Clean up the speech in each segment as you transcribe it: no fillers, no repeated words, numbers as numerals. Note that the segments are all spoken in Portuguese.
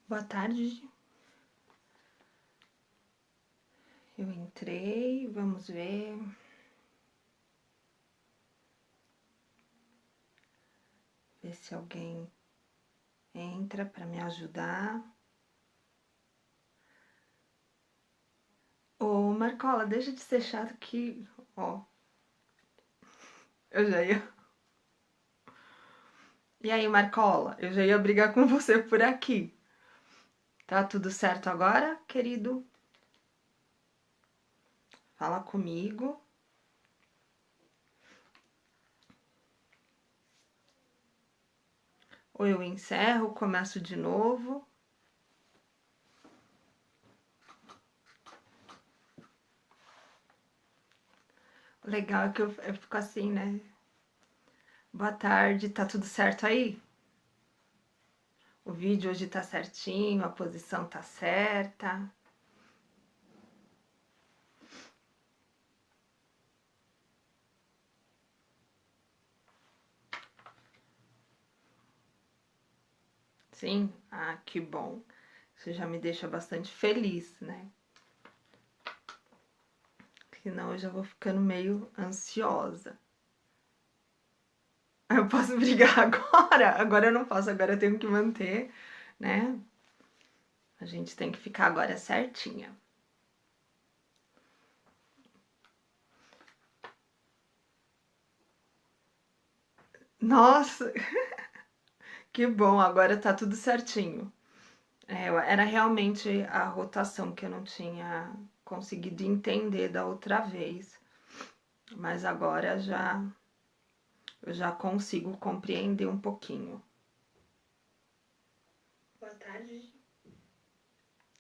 Boa tarde. Eu entrei, vamos ver. Ver se alguém entra para me ajudar. Ô, Marcola, deixa de ser chato que, ó, eu já ia. E aí, Marcola, eu já ia brigar com você por aqui. Tá tudo certo agora, querido? Fala comigo. Ou eu encerro, começo de novo. O legal é que eu fico assim, né? Boa tarde, tá tudo certo aí? O vídeo hoje tá certinho, a posição tá certa. Sim? Ah, que bom. Isso já me deixa bastante feliz, né? Senão eu já vou ficando meio ansiosa. Eu posso brigar agora? Agora eu não posso, agora eu tenho que manter, né? A gente tem que ficar agora certinha. Nossa, que bom, agora tá tudo certinho. Era realmente a rotação que eu não tinha conseguido entender da outra vez, mas agora eu já consigo compreender um pouquinho. Boa tarde.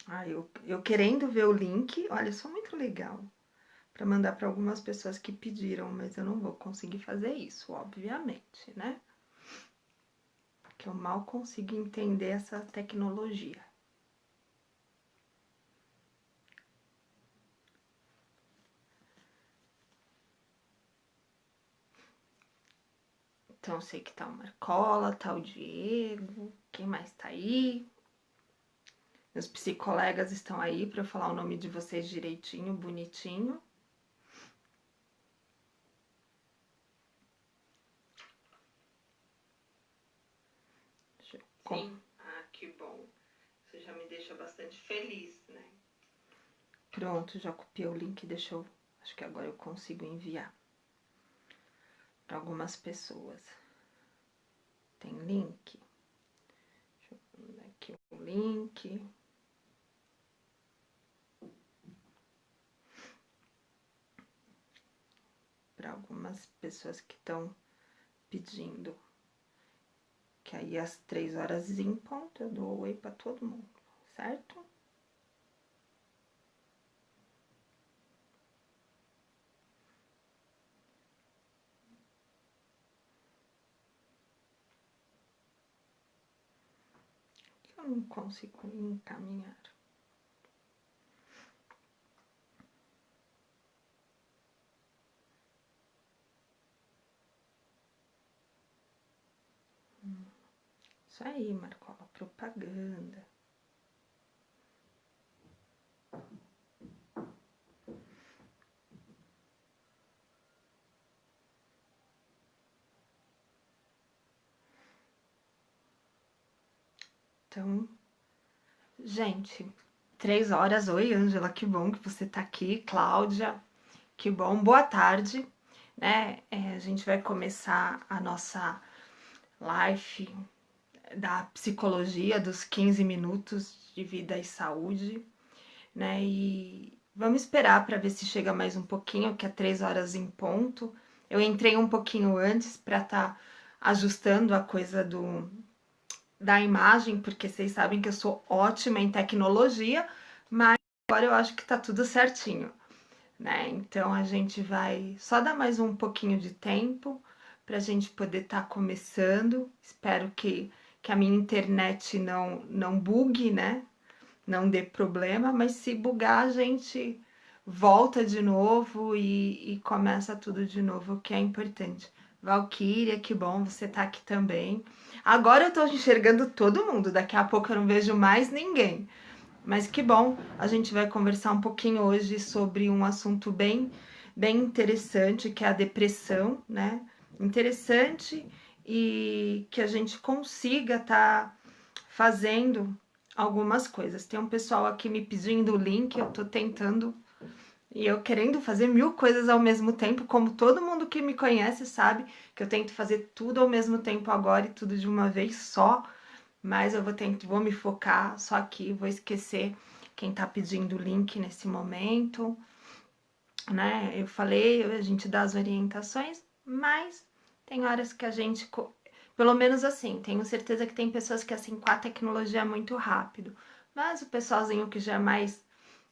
Ah, eu querendo ver o link, olha, só muito legal, para mandar para algumas pessoas que pediram, mas eu não vou conseguir fazer isso, obviamente, né? Que eu mal consigo entender essa tecnologia. Então, eu sei que tá o Marcola, tá o Diego, quem mais tá aí? Meus psicolegas estão aí para eu falar o nome de vocês direitinho, bonitinho. Sim, ah, que bom. Isso já me deixa bastante feliz, né? Pronto, já copiei o link, deixa eu. Acho que agora eu consigo enviar para algumas pessoas. Tem link? Deixa eu ver aqui o link. Para algumas pessoas que estão pedindo. Que aí às 3 horas em ponto eu dou oi para todo mundo, certo? Eu não consigo encaminhar. Isso aí, Marcola, propaganda. Então, gente, 3 horas. Oi, Ângela, que bom que você tá aqui. Cláudia, que bom. Boa tarde, né? A gente vai começar a nossa live da psicologia dos 15 minutos de vida e saúde, né? E vamos esperar para ver se chega mais um pouquinho, que é 3 horas em ponto. Eu entrei um pouquinho antes para estar ajustando a coisa da imagem, porque vocês sabem que eu sou ótima em tecnologia, mas agora eu acho que tá tudo certinho, né? Então a gente vai só dar mais um pouquinho de tempo para a gente poder estar começando. Espero que a minha internet não bugue, né? Não dê problema, mas se bugar, a gente volta de novo e começa tudo de novo, o que é importante. Valquíria, que bom você tá aqui também. Agora eu tô enxergando todo mundo, daqui a pouco eu não vejo mais ninguém. Mas que bom, a gente vai conversar um pouquinho hoje sobre um assunto bem interessante, que é a depressão, né? Interessante e que a gente consiga estar fazendo algumas coisas. Tem um pessoal aqui me pedindo o link, eu tô tentando e eu querendo fazer 1000 coisas ao mesmo tempo, como todo mundo que me conhece sabe que eu tento fazer tudo ao mesmo tempo agora e tudo de uma vez só, mas eu vou me focar só aqui, vou esquecer quem tá pedindo o link nesse momento, né? Eu falei, a gente dá as orientações, mas tem horas que a gente, pelo menos assim, tenho certeza que tem pessoas que assim com a tecnologia é muito rápido, mas o pessoalzinho que já é mais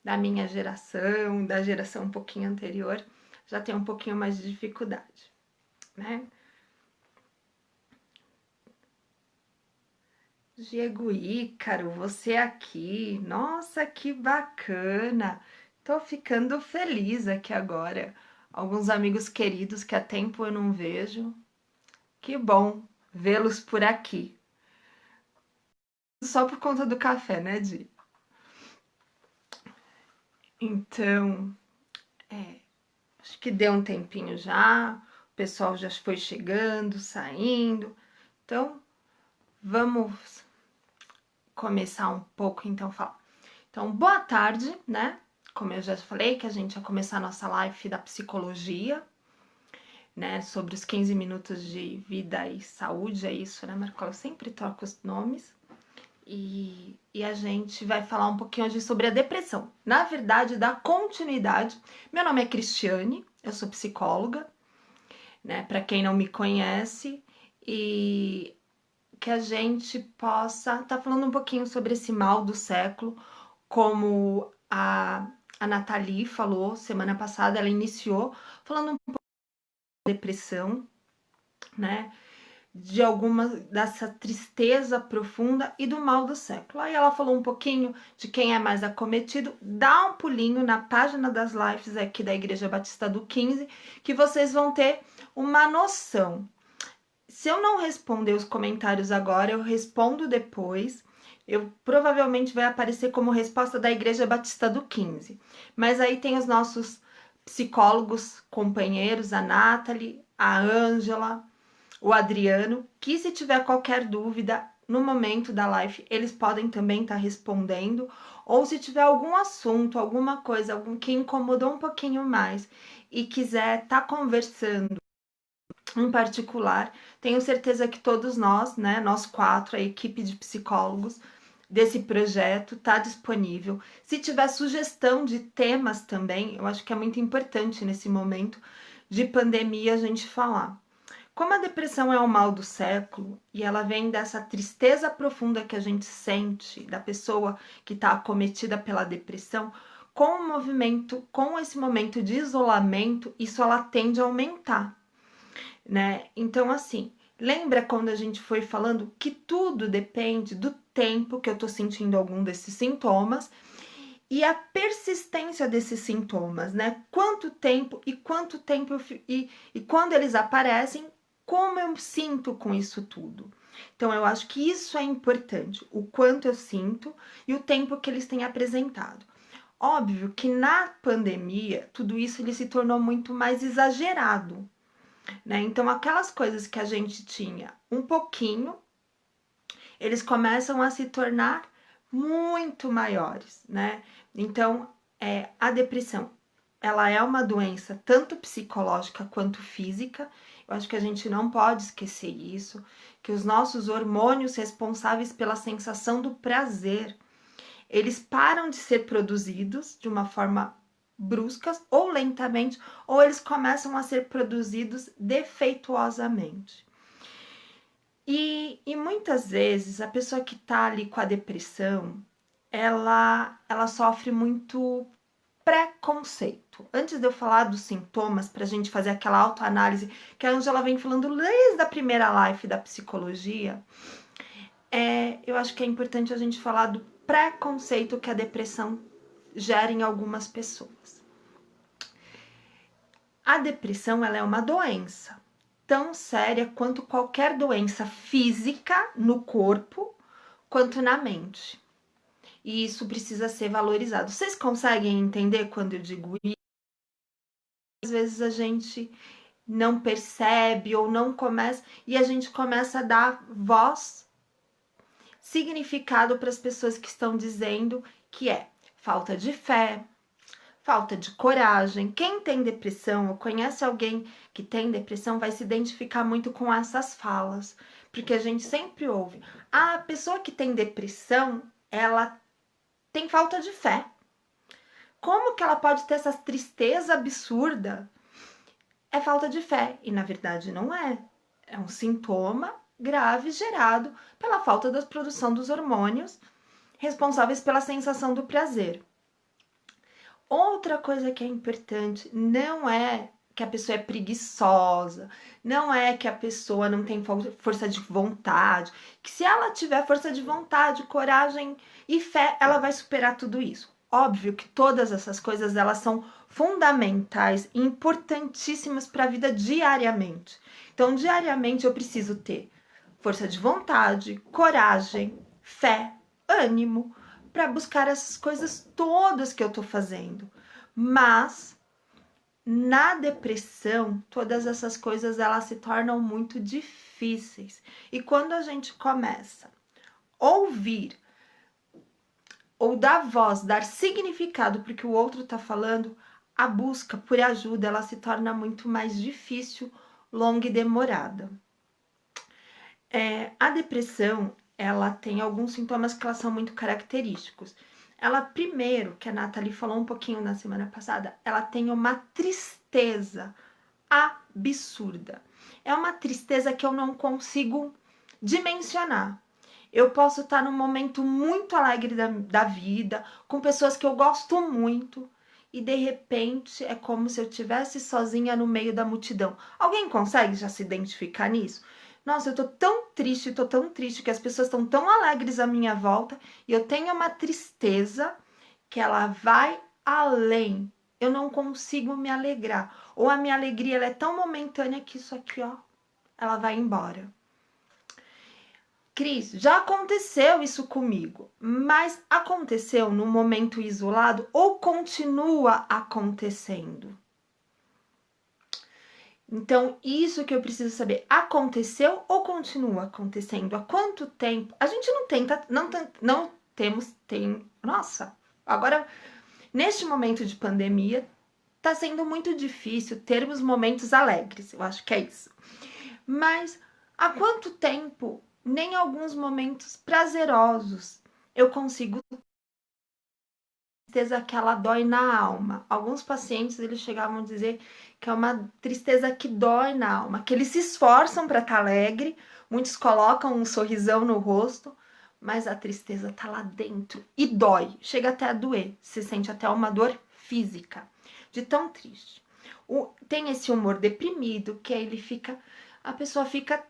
da minha geração, da geração um pouquinho anterior, já tem um pouquinho mais de dificuldade, né? Diego Ícaro, você aqui, nossa, que bacana! Tô ficando feliz aqui agora. Alguns amigos queridos que há tempo eu não vejo. Que bom vê-los por aqui. Só por conta do café, né, Di? Então, acho que deu um tempinho já, o pessoal já foi chegando, saindo. Então, vamos começar um pouco, então, falar. Então, boa tarde, né? Como eu já falei, que a gente ia começar a nossa live da psicologia, né? Sobre os 15 minutos de vida e saúde, é isso, né, Marcola? Eu sempre troco os nomes. E a gente vai falar um pouquinho hoje sobre a depressão. Na verdade, da continuidade. Meu nome é Cristiane, eu sou psicóloga, né? Para quem não me conhece, e que a gente possa estar falando um pouquinho sobre esse mal do século, como a Nathalie falou semana passada, ela iniciou falando um pouco da depressão, né? De alguma dessa tristeza profunda e do mal do século. Aí ela falou um pouquinho de quem é mais acometido. Dá um pulinho na página das lives aqui da Igreja Batista do 15, que vocês vão ter uma noção. Se eu não responder os comentários agora, eu respondo depois. Eu provavelmente vai aparecer como resposta da Igreja Batista do 15. Mas aí tem os nossos psicólogos companheiros, a Nathalie, a Ângela, o Adriano, que se tiver qualquer dúvida no momento da live, eles podem também estar respondendo, ou se tiver algum assunto, alguma coisa, algum que incomodou um pouquinho mais e quiser estar conversando em particular, tenho certeza que todos nós, né, nós quatro, a equipe de psicólogos desse projeto está disponível. Se tiver sugestão de temas também, eu acho que é muito importante nesse momento de pandemia a gente falar. Como a depressão é o mal do século e ela vem dessa tristeza profunda que a gente sente da pessoa que está acometida pela depressão, com o movimento, com esse momento de isolamento, isso ela tende a aumentar, né? Então, assim, lembra quando a gente foi falando que tudo depende do tempo que eu tô sentindo algum desses sintomas e a persistência desses sintomas, né? Quanto tempo e quando eles aparecem, como eu sinto com isso tudo. Então, eu acho que isso é importante, o quanto eu sinto e o tempo que eles têm apresentado. Óbvio que na pandemia, tudo isso ele se tornou muito mais exagerado, né? Então, aquelas coisas que a gente tinha um pouquinho, eles começam a se tornar muito maiores, né? Então, a depressão, ela é uma doença tanto psicológica quanto física. Eu acho que a gente não pode esquecer isso, que os nossos hormônios responsáveis pela sensação do prazer, eles param de ser produzidos de uma forma bruscas ou lentamente, ou eles começam a ser produzidos defeituosamente. E muitas vezes a pessoa que tá ali com a depressão, ela sofre muito preconceito. Antes de eu falar dos sintomas, para a gente fazer aquela autoanálise que a Angela vem falando desde a primeira live da psicologia, eu acho que é importante a gente falar do preconceito que a depressão gera em algumas pessoas. A depressão, ela é uma doença, tão séria quanto qualquer doença física no corpo, quanto na mente. E isso precisa ser valorizado. Vocês conseguem entender quando eu digo isso? Às vezes a gente não percebe ou não começa, e a gente começa a dar voz, significado para as pessoas que estão dizendo que é falta de fé, falta de coragem. Quem tem depressão ou conhece alguém que tem depressão vai se identificar muito com essas falas, porque a gente sempre ouve: a pessoa que tem depressão, ela tem falta de fé. Como que ela pode ter essa tristeza absurda? É falta de fé, e na verdade não é. É um sintoma grave gerado pela falta da produção dos hormônios responsáveis pela sensação do prazer. Outra coisa que é importante não é que a pessoa é preguiçosa, não é que a pessoa não tem força de vontade, que se ela tiver força de vontade, coragem e fé, ela vai superar tudo isso. Óbvio que todas essas coisas elas são fundamentais e importantíssimas para a vida diariamente. Então, diariamente eu preciso ter força de vontade, coragem, fé, ânimo, para buscar essas coisas todas que eu tô fazendo. Mas na depressão, todas essas coisas elas se tornam muito difíceis. E quando a gente começa a ouvir ou dar voz, dar significado para o que o outro está falando, a busca por ajuda ela se torna muito mais difícil, longa e demorada. A depressão ela tem alguns sintomas que elas são muito característicos. Ela, primeiro, que a Nathalie falou um pouquinho na semana passada, ela tem uma tristeza absurda. É uma tristeza que eu não consigo dimensionar. Eu posso estar num momento muito alegre da vida, com pessoas que eu gosto muito, e de repente é como se eu estivesse sozinha no meio da multidão. Alguém consegue já se identificar nisso? Nossa, eu tô tão triste que as pessoas estão tão alegres à minha volta e eu tenho uma tristeza que ela vai além. Eu não consigo me alegrar. Ou a minha alegria ela é tão momentânea que isso aqui, ó, ela vai embora. Cris, já aconteceu isso comigo, mas aconteceu num momento isolado ou continua acontecendo? Então, isso que eu preciso saber, aconteceu ou continua acontecendo? Há quanto tempo? A gente não tenta, não temos, nossa, agora, neste momento de pandemia, tá sendo muito difícil termos momentos alegres, eu acho que é isso. Mas, há quanto tempo, nem alguns momentos prazerosos, eu consigo tristeza que ela dói na alma. Alguns pacientes eles chegavam a dizer que é uma tristeza que dói na alma, que eles se esforçam para estar alegre, muitos colocam um sorrisão no rosto, mas a tristeza tá lá dentro e dói, chega até a doer, se sente até uma dor física, de tão triste. Tem esse humor deprimido, que aí a pessoa fica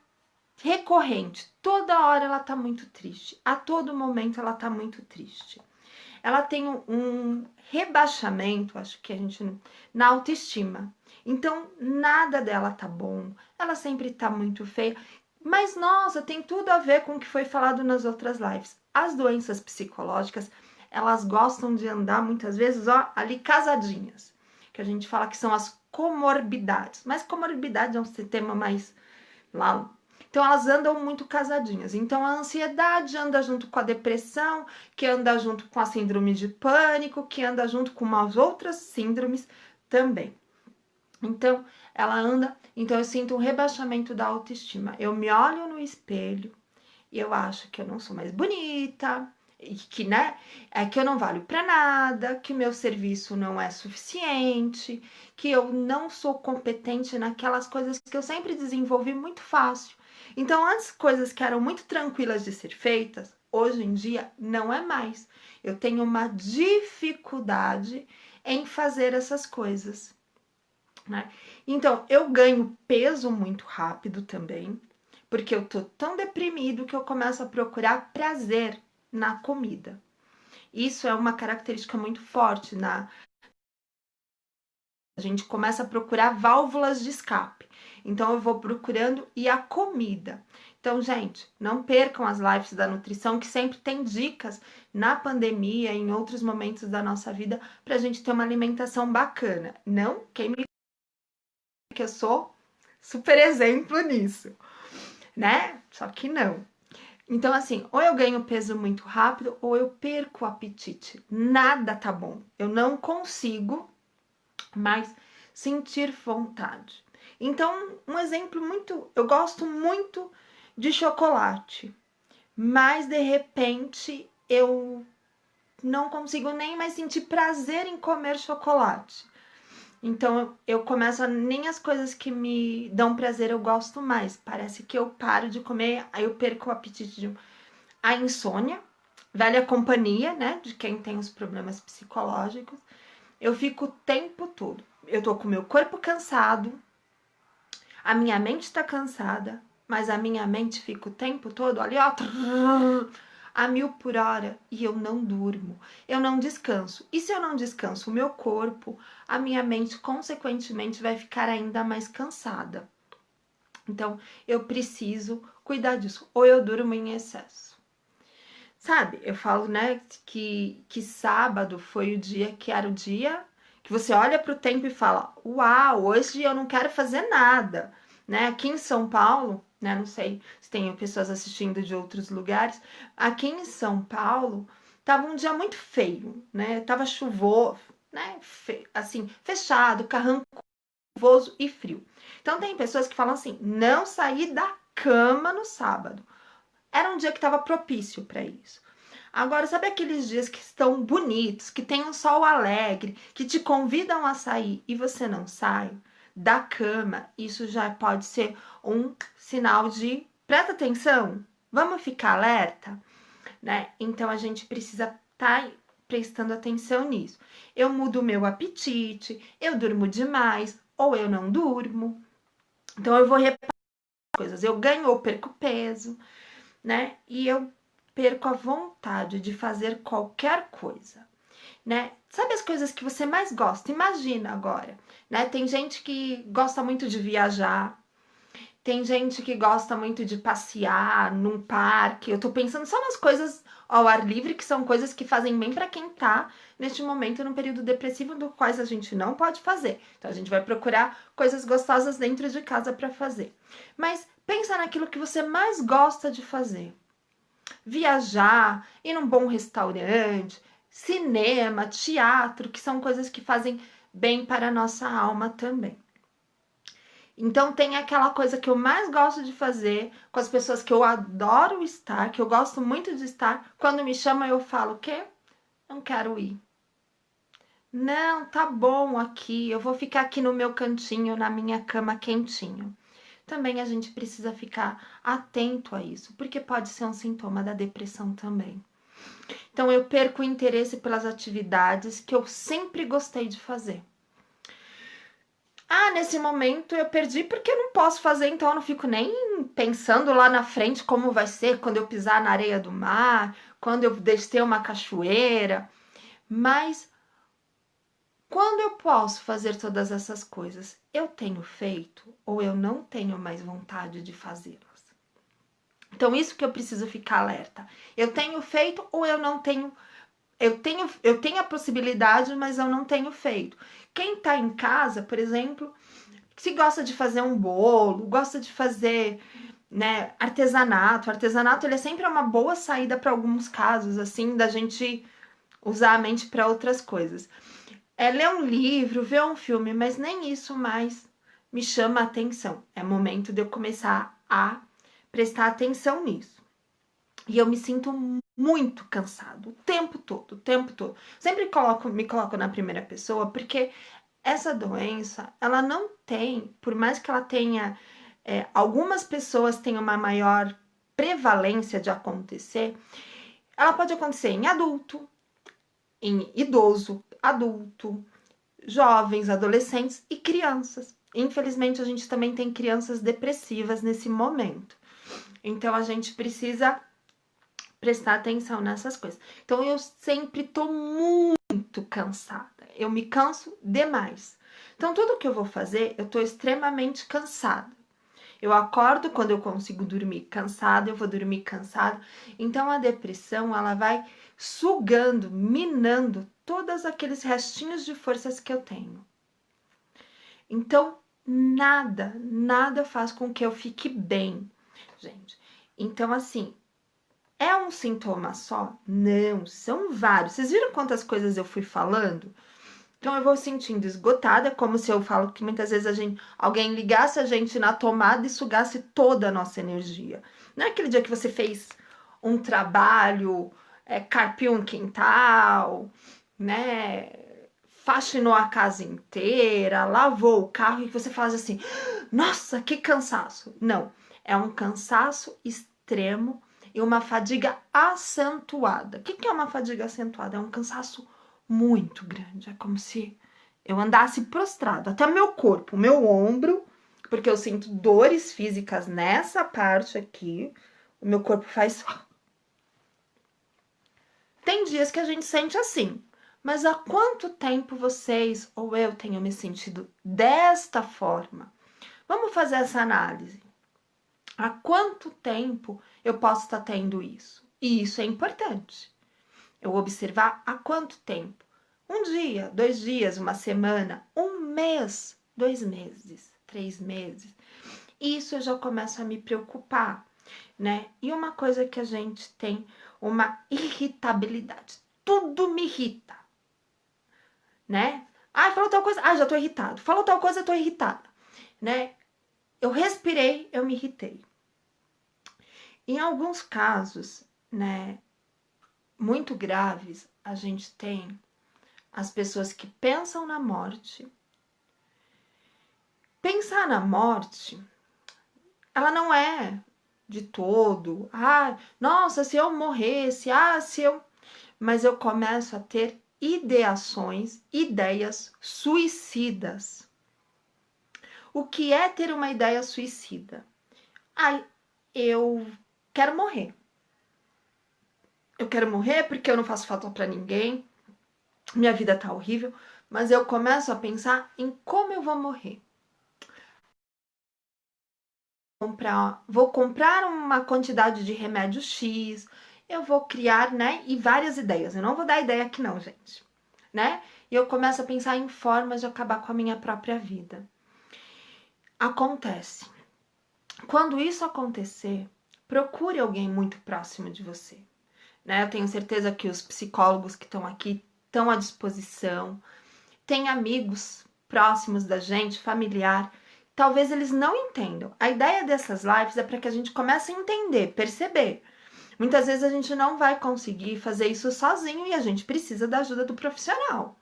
recorrente, toda hora ela tá muito triste, a todo momento ela tá muito triste. Ela tem um rebaixamento, acho que a gente na autoestima. Então, nada dela tá bom, ela sempre tá muito feia. Mas, nossa, tem tudo a ver com o que foi falado nas outras lives. As doenças psicológicas, elas gostam de andar muitas vezes, ó, ali casadinhas. Que a gente fala que são as comorbidades. Mas comorbidade é um tema mais lá. Então elas andam muito casadinhas. Então a ansiedade anda junto com a depressão, que anda junto com a síndrome de pânico, que anda junto com umas outras síndromes também. Então ela anda, então eu sinto um rebaixamento da autoestima. Eu me olho no espelho e eu acho que eu não sou mais bonita, e que, né, é que eu não valho para nada, que o meu serviço não é suficiente, que eu não sou competente naquelas coisas que eu sempre desenvolvi muito fácil. Então, antes coisas que eram muito tranquilas de ser feitas, hoje em dia não é mais. Eu tenho uma dificuldade em fazer essas coisas, né? Então, eu ganho peso muito rápido também, porque eu tô tão deprimido que eu começo a procurar prazer na comida. Isso é uma característica muito forte A gente começa a procurar válvulas de escape. Então, eu vou procurando e a comida. Então, gente, não percam as lives da nutrição, que sempre tem dicas na pandemia, em outros momentos da nossa vida, para a gente ter uma alimentação bacana. Não, quem me que eu sou super exemplo nisso, né? Só que não. Então, assim, ou eu ganho peso muito rápido, ou eu perco o apetite. Nada tá bom. Eu não consigo mais sentir vontade. Então, um exemplo muito. Eu gosto muito de chocolate, mas de repente eu não consigo nem mais sentir prazer em comer chocolate. Então eu começo a nem as coisas que me dão prazer eu gosto mais. Parece que eu paro de comer, aí eu perco o apetite de a insônia, velha companhia, né, de quem tem os problemas psicológicos. Eu fico o tempo todo. Eu tô com o meu corpo cansado, a minha mente tá cansada, mas a minha mente fica o tempo todo ali, ó, a 1000 por hora, e eu não durmo, eu não descanso. E se eu não descanso o meu corpo, a minha mente, consequentemente, vai ficar ainda mais cansada. Então, eu preciso cuidar disso, ou eu durmo em excesso. Sabe, eu falo, né, que sábado foi o dia que era o dia que você olha para o tempo e fala: uau, hoje eu não quero fazer nada, né? Aqui em São Paulo, né, não sei se tem pessoas assistindo de outros lugares, aqui em São Paulo tava um dia muito feio, né? Tava chuvoso, né? Assim, fechado, carrancoso e frio. Então tem pessoas que falam assim: não sair da cama no sábado. Era um dia que estava propício para isso. Agora, sabe aqueles dias que estão bonitos, que tem um sol alegre, que te convidam a sair e você não sai da cama? Isso já pode ser um sinal de presta atenção, vamos ficar alerta, né? Então a gente precisa estar prestando atenção nisso. Eu mudo o meu apetite, eu durmo demais ou eu não durmo. Então eu vou reparar coisas, eu ganho ou perco peso, né? E eu perco a vontade de fazer qualquer coisa, né? Sabe as coisas que você mais gosta? Imagina agora, né? Tem gente que gosta muito de viajar, tem gente que gosta muito de passear num parque. Eu tô pensando só nas coisas ao ar livre, que são coisas que fazem bem para quem tá neste momento no período depressivo, do quais a gente não pode fazer. Então a gente vai procurar coisas gostosas dentro de casa para fazer. Mas pensa naquilo que você mais gosta de fazer. Viajar, ir num bom restaurante, cinema, teatro, que são coisas que fazem bem para a nossa alma também. Então tem aquela coisa que eu mais gosto de fazer com as pessoas que eu adoro estar, que eu gosto muito de estar. Quando me chamam eu falo o quê? Não quero ir. Não, tá bom aqui, eu vou ficar aqui no meu cantinho, na minha cama quentinho. Também a gente precisa ficar atento a isso, porque pode ser um sintoma da depressão também. Então eu perco o interesse pelas atividades que eu sempre gostei de fazer. Ah, nesse momento eu perdi porque eu não posso fazer, então eu não fico nem pensando lá na frente como vai ser quando eu pisar na areia do mar, quando eu descer uma cachoeira. Mas quando eu posso fazer todas essas coisas, eu tenho feito ou eu não tenho mais vontade de fazê-las? Então, isso que eu preciso ficar alerta. Eu tenho feito ou eu não tenho. Eu tenho a possibilidade, mas eu não tenho feito. Quem tá em casa, por exemplo, se gosta de fazer um bolo, gosta de fazer, né, artesanato. O artesanato ele é sempre uma boa saída para alguns casos, assim, da gente usar a mente para outras coisas. É ler um livro, ver um filme, mas nem isso mais me chama a atenção. É momento de eu começar a prestar atenção nisso. E eu me sinto muito cansado o tempo todo, o tempo todo. Sempre me coloco na primeira pessoa, porque essa doença, ela não tem, por mais que ela tenha, algumas pessoas tenham uma maior prevalência de acontecer, ela pode acontecer em adulto, em idoso, adulto, jovens, adolescentes e crianças. Infelizmente, a gente também tem crianças depressivas nesse momento. Então, a gente precisa prestar atenção nessas coisas. Então, eu sempre tô muito cansada. Eu me canso demais. Então, tudo que eu vou fazer, eu tô extremamente cansada. Eu acordo quando eu consigo dormir cansada, eu vou dormir cansada. Então, a depressão, ela vai sugando, minando todos aqueles restinhos de forças que eu tenho. Então, nada faz com que eu fique bem, gente. Então, assim, é um sintoma só? Não, são vários. Vocês viram quantas coisas eu fui falando? Então eu vou sentindo esgotada, como se eu falo que muitas vezes alguém ligasse a gente na tomada e sugasse toda a nossa energia. Não é aquele dia que você fez um trabalho, carpiu um quintal, né? Faxinou a casa inteira, lavou o carro e você faz assim, nossa, que cansaço. Não, é um cansaço extremo e uma fadiga acentuada. O que é uma fadiga acentuada? É um cansaço muito grande. É como se eu andasse prostrado. Até meu corpo, meu ombro, porque eu sinto dores físicas nessa parte aqui. O meu corpo faz. Tem dias que a gente sente assim. Mas há quanto tempo vocês ou eu tenho me sentido desta forma? Vamos fazer essa análise. Há quanto tempo eu posso estar tendo isso? E isso é importante. Eu observar há quanto tempo. Um dia, 2 dias, uma semana, um mês, 2 meses, 3 meses. Isso eu já começo a me preocupar, né? E uma coisa que a gente tem, uma irritabilidade. Tudo me irrita, né? Ah, falou tal coisa, já tô irritado. Falou tal coisa, eu tô irritada, né? Eu respirei, eu me irritei. Em alguns casos, né, muito graves, a gente tem as pessoas que pensam na morte. Pensar na morte, ela não é de todo, nossa, se eu morresse, se eu... Mas eu começo a ter ideações, ideias suicidas. O que é ter uma ideia suicida? Eu quero morrer. Eu quero morrer porque eu não faço falta para ninguém, minha vida tá horrível, mas eu começo a pensar em como eu vou morrer. Vou comprar uma quantidade de remédio X, eu vou criar, né? E várias ideias. Eu não vou dar ideia aqui não, gente, né? E eu começo a pensar em formas de acabar com a minha própria vida. Acontece. Quando isso acontecer, procure alguém muito próximo de você, né? Eu tenho certeza que os psicólogos que estão aqui estão à disposição. Tem amigos próximos da gente, familiar. Talvez eles não entendam. A ideia dessas lives é para que a gente comece a entender, perceber. Muitas vezes a gente não vai conseguir fazer isso sozinho e a gente precisa da ajuda do profissional.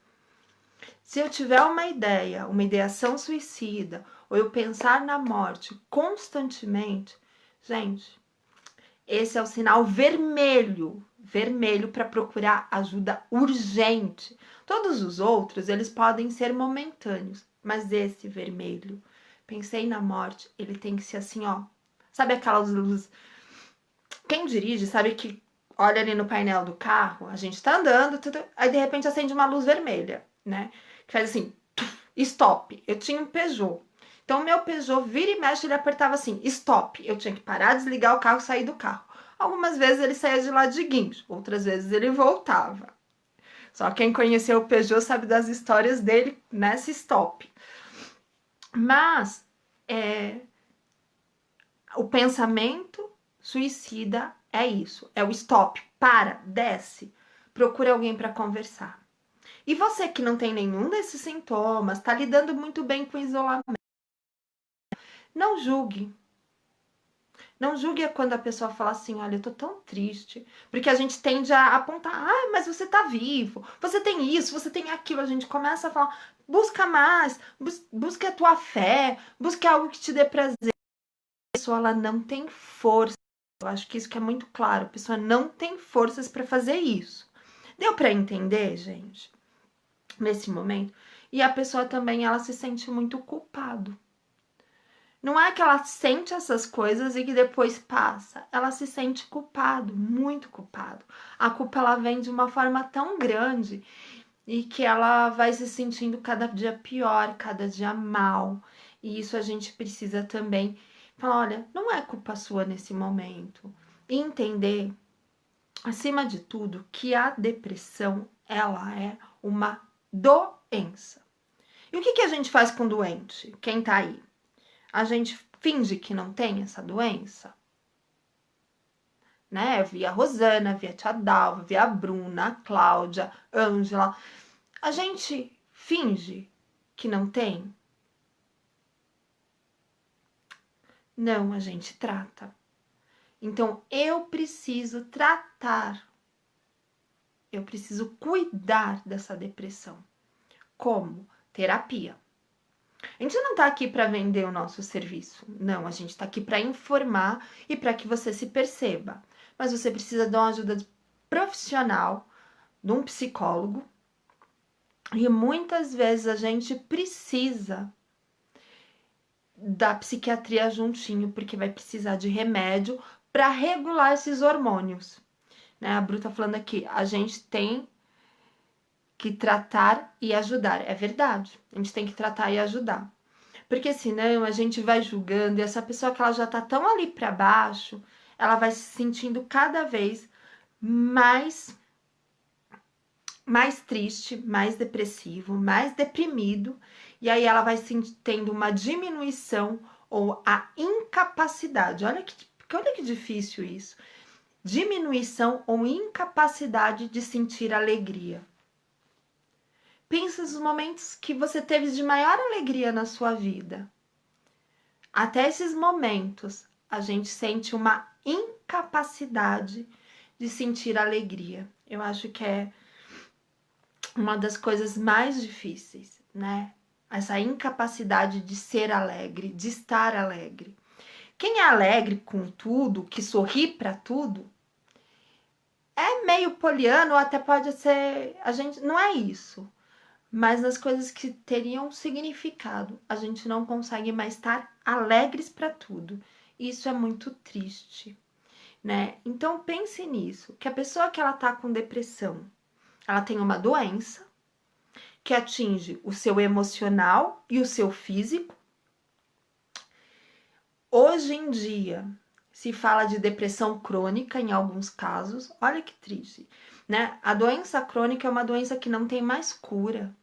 Se eu tiver uma ideia, uma ideação suicida, ou eu pensar na morte constantemente, gente, esse é o sinal vermelho, vermelho para procurar ajuda urgente. Todos os outros, eles podem ser momentâneos, mas esse vermelho, pensei na morte, ele tem que ser assim, ó. Sabe aquelas luzes? Quem dirige sabe que olha ali no painel do carro, a gente tá andando, aí de repente acende uma luz vermelha, né? Que faz assim, stop. Eu tinha um Peugeot. Então, o meu Peugeot, vira e mexe, ele apertava assim, stop. Eu tinha que parar, desligar o carro e sair do carro. Algumas vezes ele saía de lá de guincho, outras vezes ele voltava. Só quem conheceu o Peugeot sabe das histórias dele nessa stop. Mas, o pensamento suicida é isso, é o stop, para, desce, procura alguém para conversar. E você que não tem nenhum desses sintomas, está lidando muito bem com o isolamento, não julgue. Não julgue quando a pessoa fala assim, olha, eu tô tão triste. Porque a gente tende a apontar, mas você tá vivo, você tem isso, você tem aquilo. A gente começa a falar, busca mais, busca a tua fé, busca algo que te dê prazer. A pessoa, ela não tem força. Eu acho que isso que é muito claro. A pessoa não tem forças para fazer isso. Deu para entender, gente? Nesse momento. E a pessoa também, ela se sente muito culpado. Não é que ela sente essas coisas e que depois passa. Ela se sente culpado, muito culpado. A culpa ela vem de uma forma tão grande e que ela vai se sentindo cada dia pior, cada dia mal. E isso a gente precisa também falar, olha, não é culpa sua nesse momento. E entender, acima de tudo, que a depressão, ela é uma doença. E o que a gente faz com o doente? Quem tá aí? A gente finge que não tem essa doença? Né? Eu vi a Rosana, vi a Tia Dalva, vi a Bruna, a Cláudia, Ângela. A gente finge que não tem? Não, a gente trata. Então, eu preciso tratar. Eu preciso cuidar dessa depressão. Como? Terapia. A gente não tá aqui para vender o nosso serviço. Não, a gente tá aqui para informar e para que você se perceba. Mas você precisa de uma ajuda profissional, de um psicólogo. E muitas vezes a gente precisa da psiquiatria juntinho, porque vai precisar de remédio para regular esses hormônios. Né? A Bru tá falando aqui, a gente tem que tratar e ajudar. É verdade, a gente tem que tratar e ajudar. Porque senão a gente vai julgando e essa pessoa que ela já tá tão ali para baixo, ela vai se sentindo cada vez mais triste, mais depressivo, mais deprimido, e aí ela vai tendo uma diminuição ou a incapacidade. Olha que difícil isso. Diminuição ou incapacidade de sentir alegria. Pensa nos momentos que você teve de maior alegria na sua vida. Até esses momentos, a gente sente uma incapacidade de sentir alegria. Eu acho que é uma das coisas mais difíceis, né? Essa incapacidade de ser alegre, de estar alegre. Quem é alegre com tudo, que sorri para tudo, é meio poliano, ou até pode ser. A gente não é isso. Mas nas coisas que teriam significado, a gente não consegue mais estar alegres para tudo. Isso é muito triste, né? Então pense nisso, que a pessoa que ela tá com depressão, ela tem uma doença que atinge o seu emocional e o seu físico. Hoje em dia, se fala de depressão crônica em alguns casos. Olha que triste, né? A doença crônica é uma doença que não tem mais cura.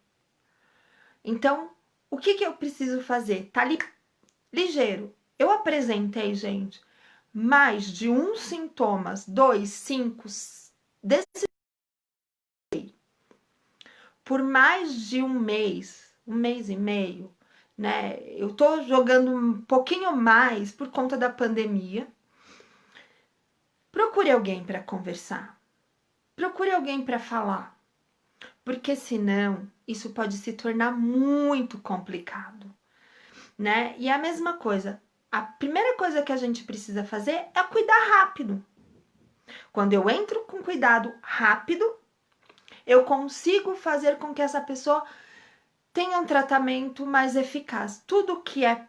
Então, o que eu preciso fazer? Tá ali ligeiro. Eu apresentei, gente, mais de uns sintomas, 2, 5, desse por mais de um mês e meio, né? Eu tô jogando um pouquinho mais por conta da pandemia. Procure alguém para conversar. Procure alguém para falar. Porque senão isso pode se tornar muito complicado, né? E a mesma coisa, a primeira coisa que a gente precisa fazer é cuidar rápido. Quando eu entro com cuidado rápido, eu consigo fazer com que essa pessoa tenha um tratamento mais eficaz. Tudo que é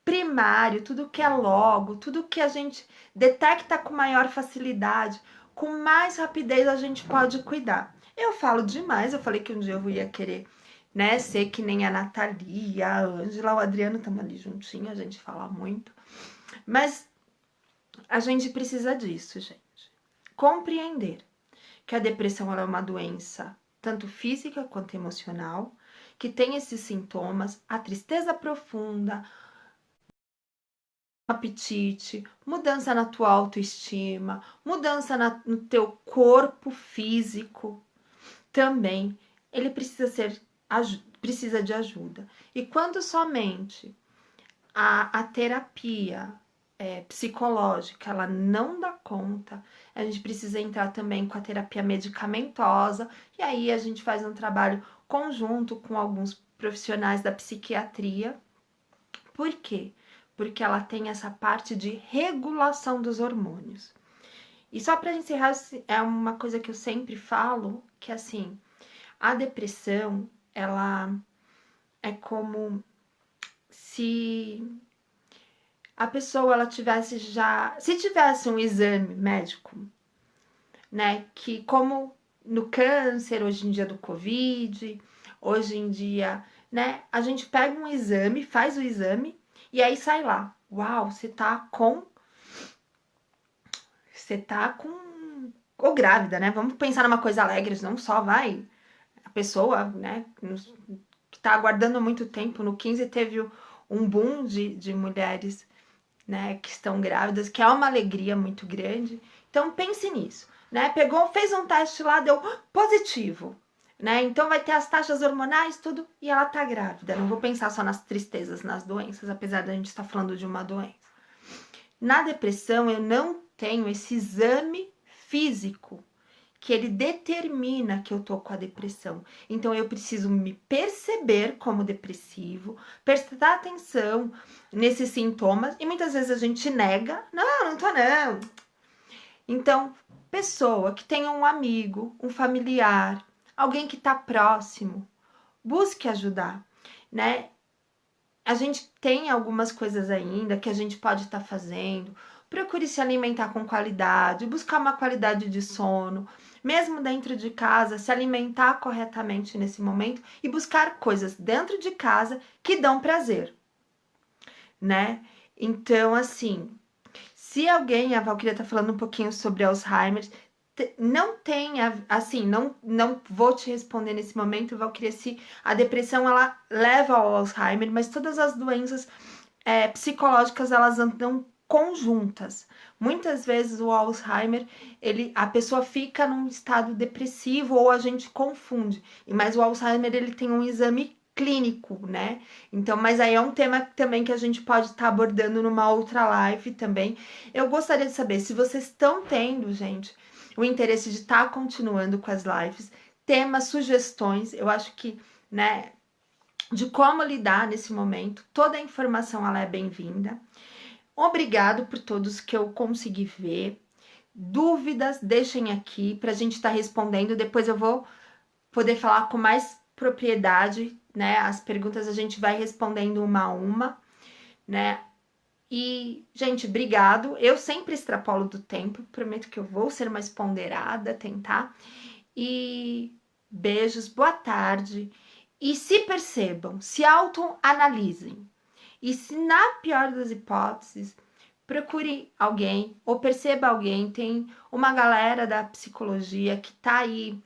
primário, tudo que é logo, tudo que a gente detecta com maior facilidade, com mais rapidez a gente pode cuidar. Eu falo demais, eu falei que um dia eu ia querer, né, ser que nem a Nathalie, a Ângela, o Adriano estamos ali juntinho, a gente fala muito. Mas a gente precisa disso, gente. Compreender que a depressão é uma doença tanto física quanto emocional, que tem esses sintomas, a tristeza profunda, apetite, mudança na tua autoestima, mudança no teu corpo físico também, ele precisa de ajuda. E quando somente a terapia psicológica ela não dá conta, a gente precisa entrar também com a terapia medicamentosa, e aí a gente faz um trabalho conjunto com alguns profissionais da psiquiatria. Por quê? Porque ela tem essa parte de regulação dos hormônios. E só para encerrar, é uma coisa que eu sempre falo, que assim, a depressão, ela é como se a pessoa ela tivesse já, se tivesse um exame médico, né, que como no câncer, hoje em dia do Covid, hoje em dia, né? A gente pega um exame, faz o exame e aí sai lá. Uau, você tá com. Você tá com. Ou grávida, né? Vamos pensar numa coisa alegre, não só vai. A pessoa, né, que tá aguardando muito tempo, no 15 teve um boom de mulheres, né, que estão grávidas, que é uma alegria muito grande. Então pense nisso, né? Pegou, fez um teste lá, deu positivo, né? Então vai ter as taxas hormonais, tudo, e ela tá grávida. Não vou pensar só nas tristezas, nas doenças, apesar da gente estar falando de uma doença. Na depressão, eu não tenho esse exame físico que ele determina que eu tô com a depressão. Então eu preciso me perceber como depressivo, prestar atenção nesses sintomas e muitas vezes a gente nega, não tô não. Então, pessoa que tenha um amigo, um familiar, alguém que tá próximo, busque ajudar, né? A gente tem algumas coisas ainda que a gente pode estar fazendo. Procure se alimentar com qualidade, buscar uma qualidade de sono, mesmo dentro de casa, se alimentar corretamente nesse momento e buscar coisas dentro de casa que dão prazer, né? Então, assim, se alguém, a Valkyria tá falando um pouquinho sobre Alzheimer, não tem, assim, não vou te responder nesse momento, Valkyria, se a depressão ela leva ao Alzheimer, mas todas as doenças psicológicas elas andam conjuntas. Muitas vezes o Alzheimer, a pessoa fica num estado depressivo ou a gente confunde. Mas o Alzheimer ele tem um exame clínico, né? Então, mas aí é um tema também que a gente pode estar abordando numa outra live também. Eu gostaria de saber se vocês estão tendo, gente, o interesse de estar continuando com as lives, temas, sugestões. Eu acho que, né, de como lidar nesse momento. Toda a informação ela é bem-vinda. Obrigado por todos que eu consegui ver. Dúvidas, deixem aqui para a gente estar respondendo. Depois eu vou poder falar com mais propriedade, né? As perguntas a gente vai respondendo uma a uma, né? E, gente, obrigado. Eu sempre extrapolo do tempo, prometo que eu vou ser mais ponderada, tentar. E beijos, boa tarde. E se percebam, se autoanalisem. E se na pior das hipóteses, procure alguém ou perceba alguém. Tem uma galera da psicologia que tá aí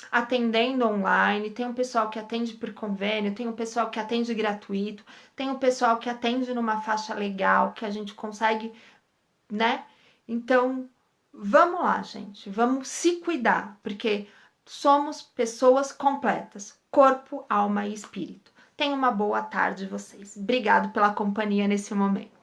atendendo online, tem um pessoal que atende por convênio, tem um pessoal que atende gratuito, tem um pessoal que atende numa faixa legal, que a gente consegue, né? Então, vamos lá, gente, vamos se cuidar, porque somos pessoas completas, corpo, alma e espírito. Tenham uma boa tarde vocês. Obrigado pela companhia nesse momento.